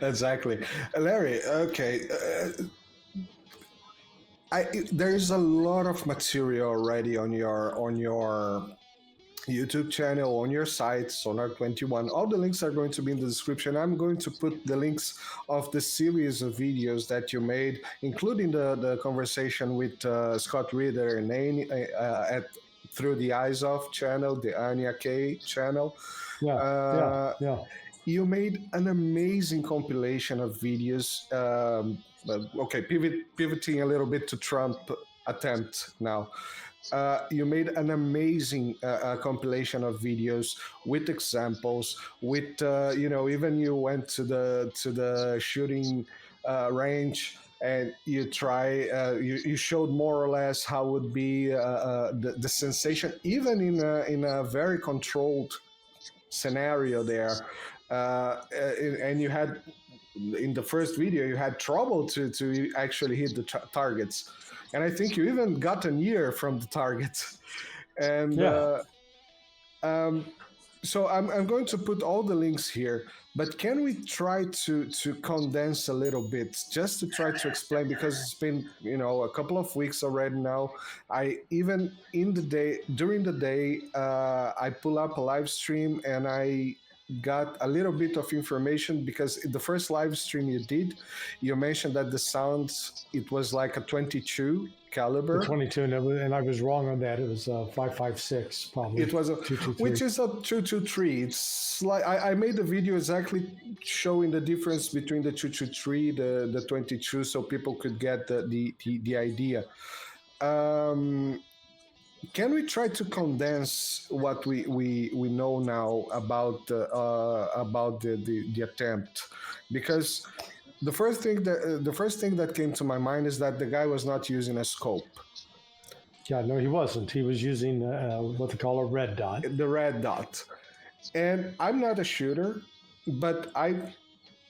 Exactly. Larry, okay. There's a lot of material already on your YouTube channel, on your site, Sonar21. All the links are going to be in the description. I'm going to put the links of the series of videos that you made, including the conversation with Scott Reeder and at Through the Eyes Of channel, the Anya K channel. Yeah. You made an amazing compilation of videos. Okay, pivoting a little bit to Trump attempt now. You made an amazing compilation of videos with examples. With even you went to the shooting range and you you showed more or less how would be the sensation, even in a very controlled scenario there. And you had in the first video you had trouble to actually hit the targets, and I think you even got an ear from the targets. And so I'm going to put all the links here, but can we try to condense a little bit just to try to explain, because it's been a couple of weeks already now. I even during the day I pull up a live stream and I got a little bit of information, because the first live stream you mentioned that the sounds, it was like a 22 caliber. The 22, and I was wrong on that. It was 5.56 probably. It was a 223. Which is a 223. It's like I made the video exactly showing the difference between the 223, the 22, so people could get the idea. Can we try to condense what we know now about the attempt? Because the first thing that came to my mind is that the guy was not using a scope. Yeah, no, he wasn't. He was using what they call a red dot. The red dot. And I'm not a shooter, but I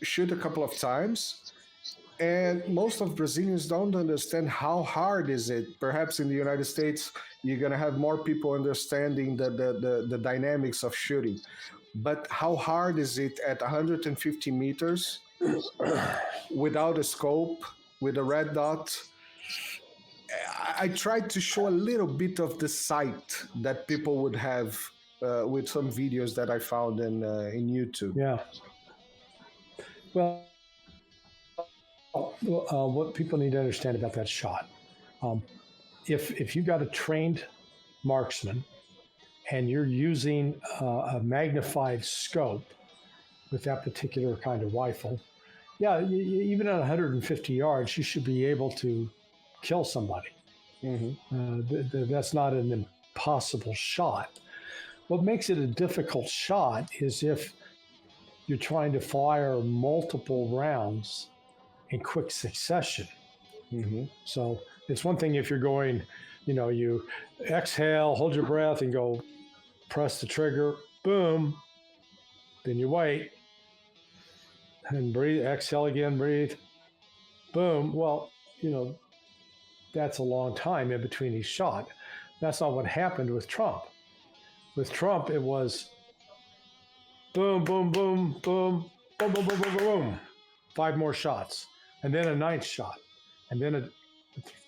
shoot a couple of times. And most of Brazilians don't understand how hard is it. Perhaps in the United States, you're going to have more people understanding the dynamics of shooting. But how hard is it at 150 meters without a scope, with a red dot? I tried to show a little bit of the sight that people would have with some videos that I found in YouTube. Yeah. Well, what people need to understand about that shot, if you got a trained marksman and you're using a magnified scope with that particular kind of rifle, even at 150 yards, you should be able to kill somebody. Mm-hmm. That's not an impossible shot. What makes it a difficult shot is if you're trying to fire multiple rounds in quick succession. Mm-hmm. So it's one thing if you're going, you exhale, hold your breath, and go press the trigger, boom, then you wait, and breathe, exhale again, breathe, boom. Well, that's a long time in between each shot. That's not what happened with Trump. With Trump, it was boom, boom, boom, boom, boom, boom, boom, boom, boom, 5 more shots. And then a 9th shot, and then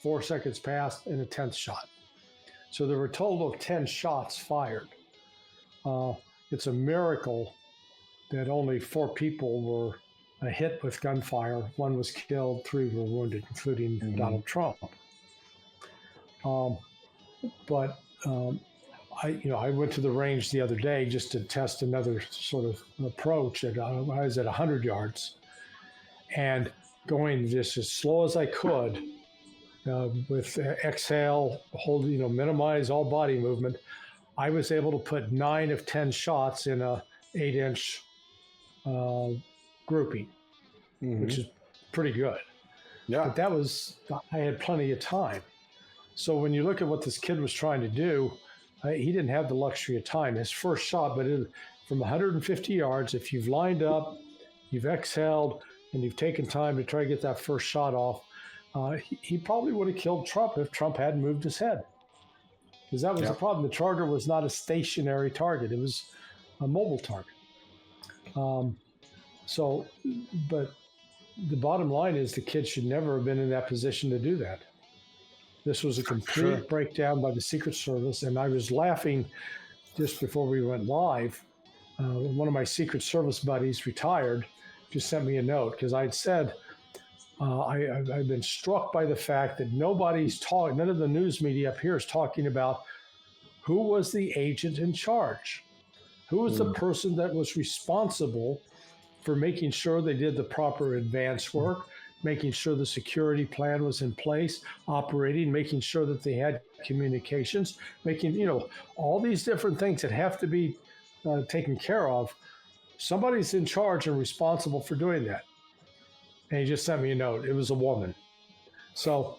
4 seconds passed, and a 10th shot. So there were a total of 10 shots fired. It's a miracle that only 4 people were hit with gunfire. 1 was killed, 3 were wounded, including Donald Trump. I went to the range the other day just to test another sort of approach. I was at 100 yards, and going just as slow as I could with exhale, hold, minimize all body movement. I was able to put 9 of 10 shots in a 8-inch grouping, which is pretty good. Yeah. But I had plenty of time. So when you look at what this kid was trying to do, he didn't have the luxury of time. His first shot, but from 150 yards, if you've lined up, you've exhaled, and you've taken time to try to get that first shot off, he probably would have killed Trump if Trump hadn't moved his head. Because that was the problem. The target was not a stationary target. It was a mobile target. So, but the bottom line is the kid should never have been in that position to do that. This was a complete breakdown by the Secret Service, and I was laughing just before we went live. One of my Secret Service buddies, retired, just sent me a note because I'd said I've been struck by the fact that nobody's talking, none of the news media up here is talking about who was the agent in charge, who was the person that was responsible for making sure they did the proper advance work, making sure the security plan was in place, operating, making sure that they had communications, making, all these different things that have to be taken care of. Somebody's in charge and responsible for doing that. And he just sent me a note. It was a woman. So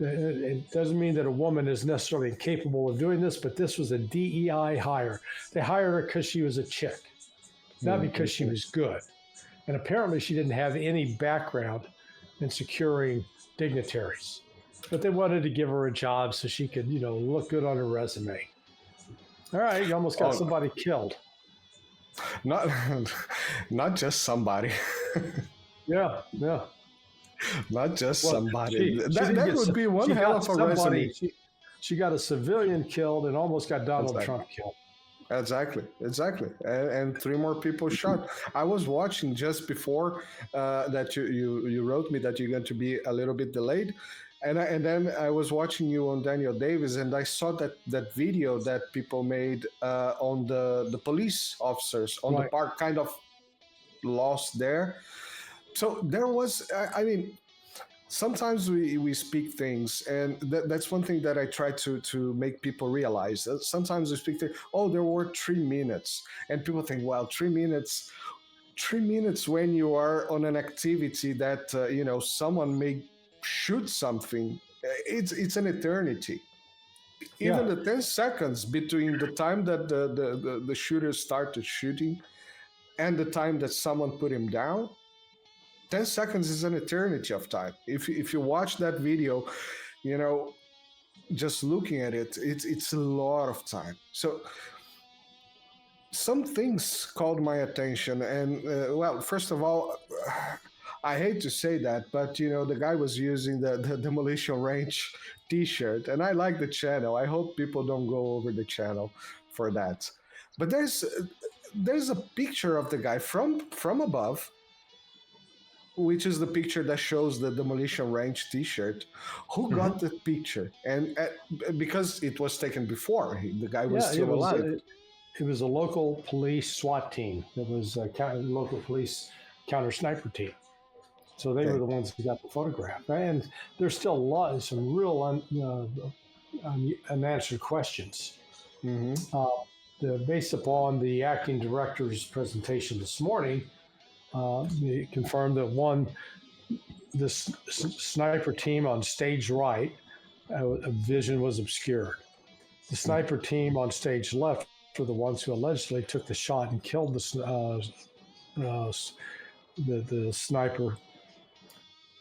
it doesn't mean that a woman is necessarily incapable of doing this, but this was a DEI hire. They hired her because she was a chick, not because she was good. And apparently she didn't have any background in securing dignitaries. But they wanted to give her a job so she could, look good on her resume. All right, you almost got somebody killed. Not just somebody. Yeah. Not just somebody. She That would be one hell of a resume. She got a civilian killed and almost got Donald Trump killed. Exactly. And 3 more people shot. I was watching just before that you wrote me that you're going to be a little bit delayed. And then I was watching you on Daniel Davis, and I saw that video that people made on the police officers on the park, kind of lost there. So there was, sometimes we speak things, and that's one thing that I try to make people realize. Sometimes we speak things, there were 3 minutes. And people think, well, 3 minutes when you are on an activity that, someone may shoot something, it's an eternity. Even the 10 seconds between the time that the shooter started shooting and the time that someone put him down, 10 seconds is an eternity of time. If you watch that video, just looking at it, it's a lot of time. So some things called my attention. And, first of all, I hate to say that, but, the guy was using the Demolition Range t-shirt. And I like the channel. I hope people don't go over the channel for that. But there's a picture of the guy from above, which is the picture that shows the Demolition Range t-shirt. Who got the picture? And because it was taken before, the guy was still alive. It was a local police SWAT team. It was a local police counter sniper team. So they were the ones who got the photograph. And there's still some real unanswered questions. Based upon the acting director's presentation this morning, he confirmed that this sniper team on stage right, vision was obscured. The sniper team on stage left were the ones who allegedly took the shot and killed the sniper,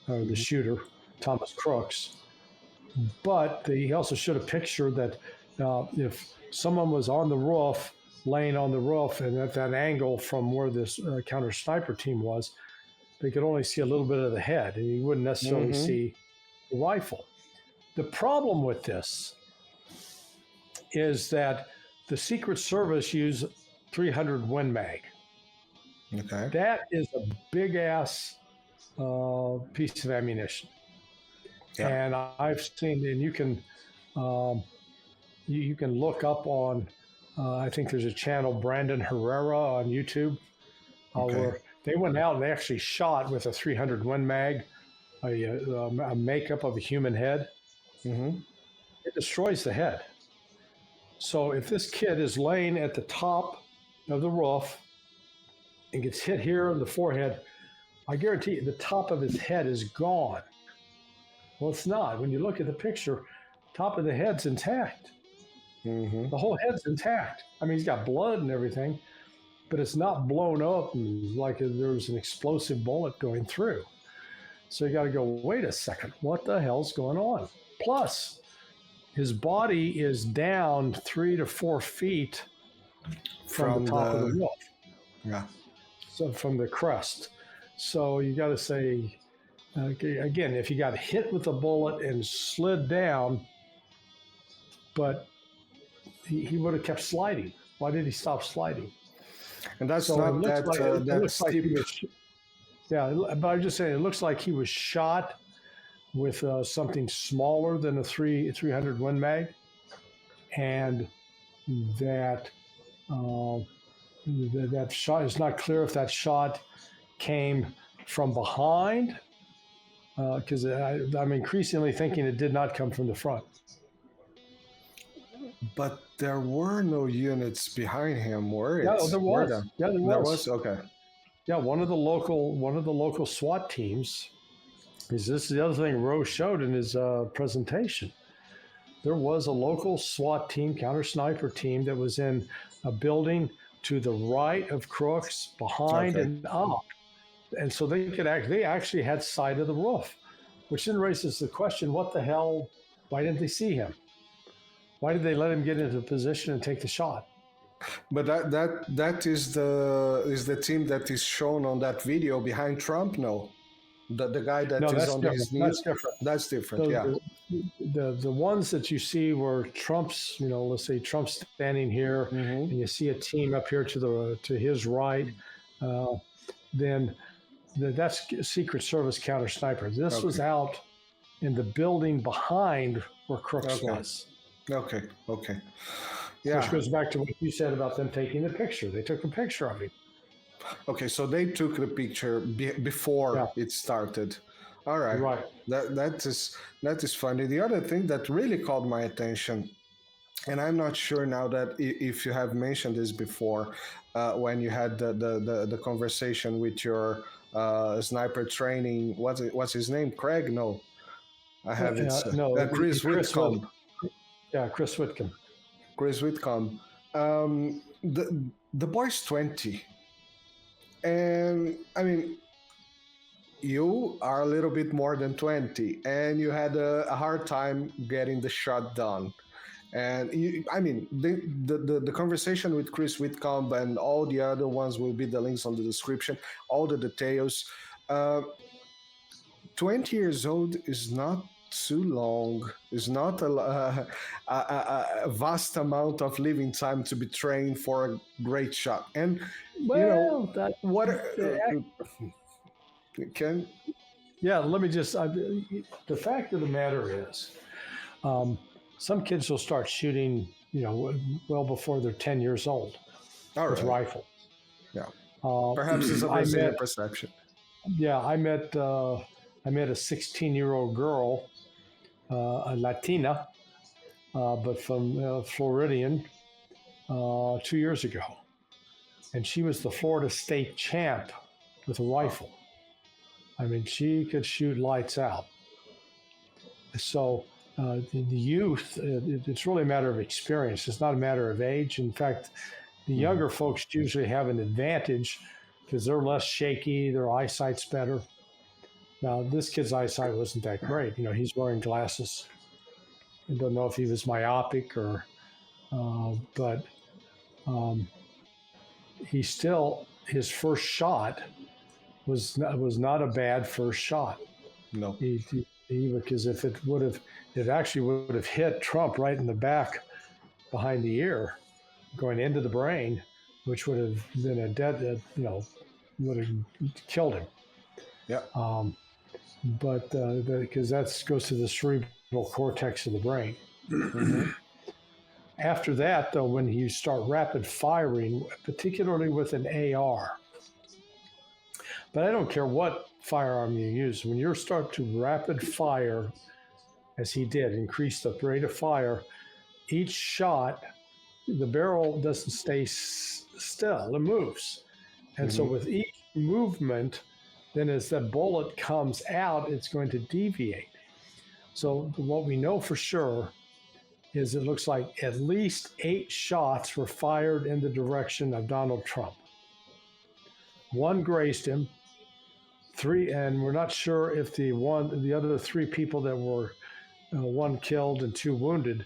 or the shooter, Thomas Crooks. But he also showed a picture that if someone was on the roof, laying on the roof, and at that angle from where this counter sniper team was, they could only see a little bit of the head, and you wouldn't necessarily see the rifle. The problem with this is that the Secret Service used 300 Win Mag. Okay. That is a big ass piece of ammunition. Yeah. And I've seen, and you can look up on, I think there's a channel, Brandon Herrera on YouTube, where they went out and they actually shot with a 300 Win Mag, a makeup of a human head. It destroys the head. So if this kid is laying at the top of the roof and gets hit here in the forehead, I guarantee you the top of his head is gone. Well, it's not. When you look at the picture, top of the head's intact. The whole head's intact. I mean, he's got blood and everything, but it's not blown up like there was an explosive bullet going through. So you got to go, wait a second, what the hell's going on? Plus, his body is down 3 to 4 feet from the top of the roof. Yeah. So from the crest. So you got to say, again, if you got hit with a bullet and slid down, but he would have kept sliding. Why did he stop sliding? And that's So not that that like steep. yeah, but I'm just saying, it looks like he was shot with something smaller than a 300 Win Mag, and that that shot is not clear if that shot came from behind, because I'm increasingly thinking it did not come from the front. But there were no units behind him, were it? Yeah, there was. Yeah, there was. There was? Okay. Yeah, one of the local SWAT teams. This is the other thing Rose showed in his presentation. There was a local SWAT team, counter sniper team, that was in a building to the right of Crooks, behind and up, and so they actually had sight of the roof, which then raises the question: what the hell? Why didn't they see him? Why did they let him get into position and take the shot? But that is the team that is shown on that video behind Trump. No, the guy that is on his knees. That's different. That's different. The ones that you see were Trump's. Let's say Trump's standing here, and you see a team up here to his right. Then that's Secret Service counter sniper. This was out in the building behind where Crooks was. Okay. Yeah. Which goes back to what you said about them taking the picture. They took a picture of him. Okay, so they took the picture before it started. All right. Right. That is funny. The other thing that really caught my attention, and I'm not sure now that if you have mentioned this before, when you had the conversation with your sniper training. What's his name? Craig? No, I have it. No, Chris Whitcomb. Yeah, Chris Whitcomb. Chris Whitcomb. The boy's 20. And I mean, you are a little bit more than 20, and you had a hard time getting the shot done. And the conversation with Chris Whitcomb and all the other ones will be the links on the description, all the details. 20 years old is not too long. It's not a vast amount of living time to be trained for a great shot. And let me just. The fact of the matter is, some kids will start shooting, well before they're 10 years old with rifle. Yeah. Perhaps it's a perception. Yeah, I met a 16-year-old girl, a Latina, but from Floridian, 2 years ago. And she was the Florida state champ with a rifle. I mean, she could shoot lights out. So the youth, it's really a matter of experience. It's not a matter of age. In fact, the younger folks usually have an advantage because they're less shaky, their eyesight's better. Now, this kid's eyesight wasn't that great. He's wearing glasses. I don't know if he was myopic or, but he still, his first shot was not a bad first shot. No. Because if it actually would have hit Trump right in the back behind the ear, going into the brain, which would have been a dead, would have killed him. Yeah. But because that goes to the cerebral cortex of the brain. Mm-hmm. After that, though, when you start rapid firing, particularly with an AR, but I don't care what firearm you use, when you start to rapid fire, as he did, increase the rate of fire, each shot, the barrel doesn't stay still, it moves. And so with each movement, then as the bullet comes out, it's going to deviate. So what we know for sure is it looks like at least 8 shots were fired in the direction of Donald Trump. 1 grazed him, 3, and we're not sure if the other 3 people that were 1 killed and 2 wounded,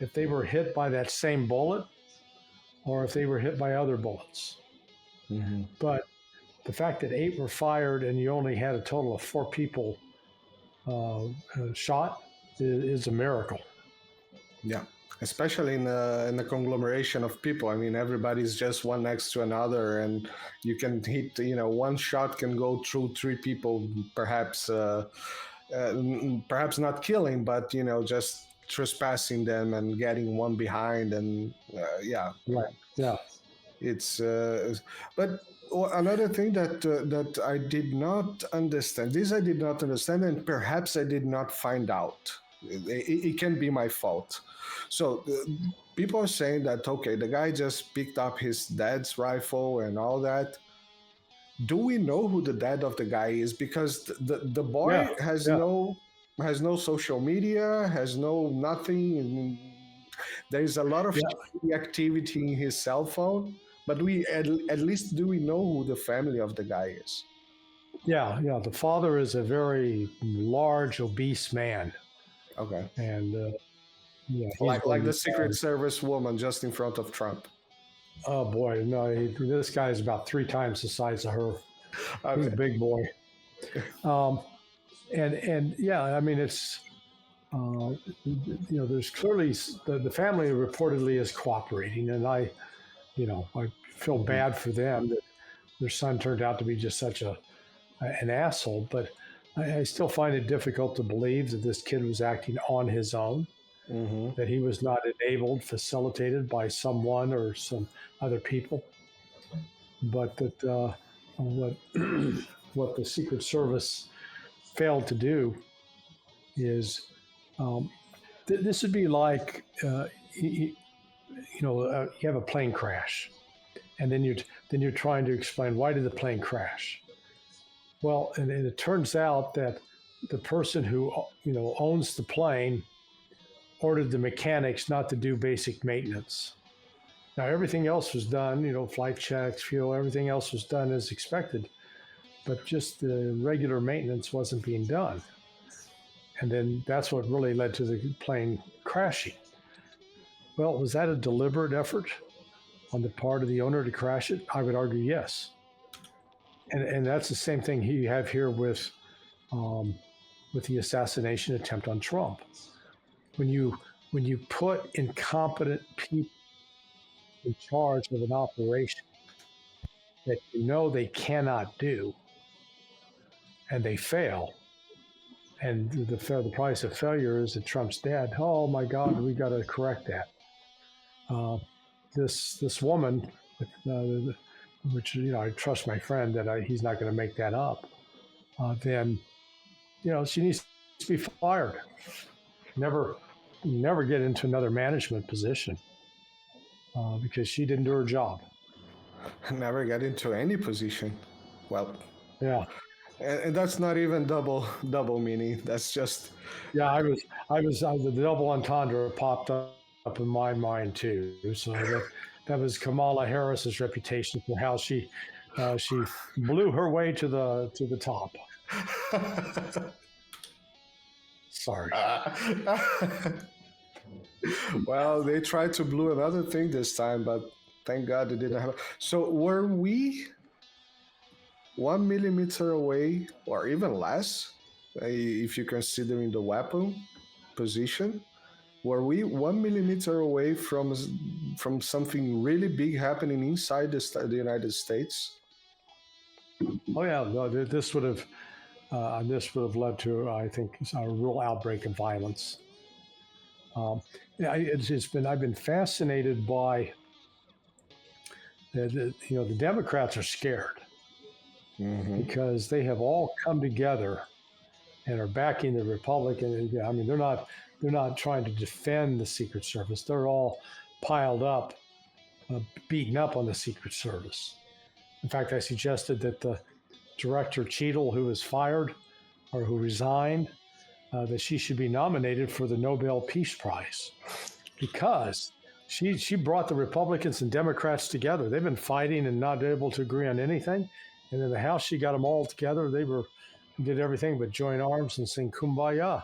if they were hit by that same bullet or if they were hit by other bullets. Mm-hmm. But the fact that 8 were fired and you only had a total of 4 people shot is a miracle. Yeah, especially in a conglomeration of people. I mean, everybody's just one next to another, and you can hit. One shot can go through 3 people, perhaps not killing, but just trespassing them and getting one behind, and yeah, Right. Yeah. it's. But another thing that I did not understand. This I did not understand, and perhaps I did not find out. It can be my fault. So people are saying that okay, the guy just picked up his dad's rifle and all that. Do we know who the dad of the guy is? Because the boy has no social media, has no nothing. And there's a lot of activity in his cell phone, but we at least do we know who the family of the guy is? Yeah. The father is a very large, obese man. Okay. And like the Secret Service woman just in front of Trump. Oh boy, no! This guy is about 3 times the size of her. Okay. He's a big boy. And yeah, I mean it's there's clearly the family reportedly is cooperating, and I feel bad for them that their son turned out to be just such an asshole, but I still find it difficult to believe that this kid was acting on his own, that he was not enabled, facilitated by someone or some other people, but that what the Secret Service failed to do is this would be like you have a plane crash, and then you're trying to explain why did the plane crash. Well, and it turns out that the person who owns the plane ordered the mechanics not to do basic maintenance. Now everything else was done, flight checks, fuel, everything else was done as expected, but just the regular maintenance wasn't being done. And then that's what really led to the plane crashing. Well, was that a deliberate effort on the part of the owner to crash it? I would argue yes. And that's the same thing you have here with the assassination attempt on Trump. When you put incompetent people in charge of an operation that they cannot do, and they fail, and the price of failure is that Trump's dead. Oh my God, we got to correct that. This woman, which I trust my friend that he's not going to make that up. Then she needs to be fired. Never get into another management position because she didn't do her job. Never get into any position. Well, yeah, and that's not even double meaning. That's just I was the double entendre popped up in my mind too. So that was Kamala Harris's reputation for how she blew her way to the top. Sorry. Well, they tried to blow another thing this time, but thank God they didn't have. So were we 1 millimeter away, or even less, if you consider in the weapon position? Were we 1 millimeter away from something really big happening inside the United States? Oh yeah, no, this would have led to, I think, a real outbreak of violence. I've been fascinated by the Democrats are scared because they have all come together and are backing the Republican. I mean, they're not trying to defend the Secret Service. They're all piled up, beaten up on the Secret Service. In fact, I suggested that the director Cheadle, who was fired or who resigned, that she should be nominated for the Nobel Peace Prize because she brought the Republicans and Democrats together. They've been fighting and not able to agree on anything. And in the House, she got them all together. They did everything but join arms and sing Kumbaya.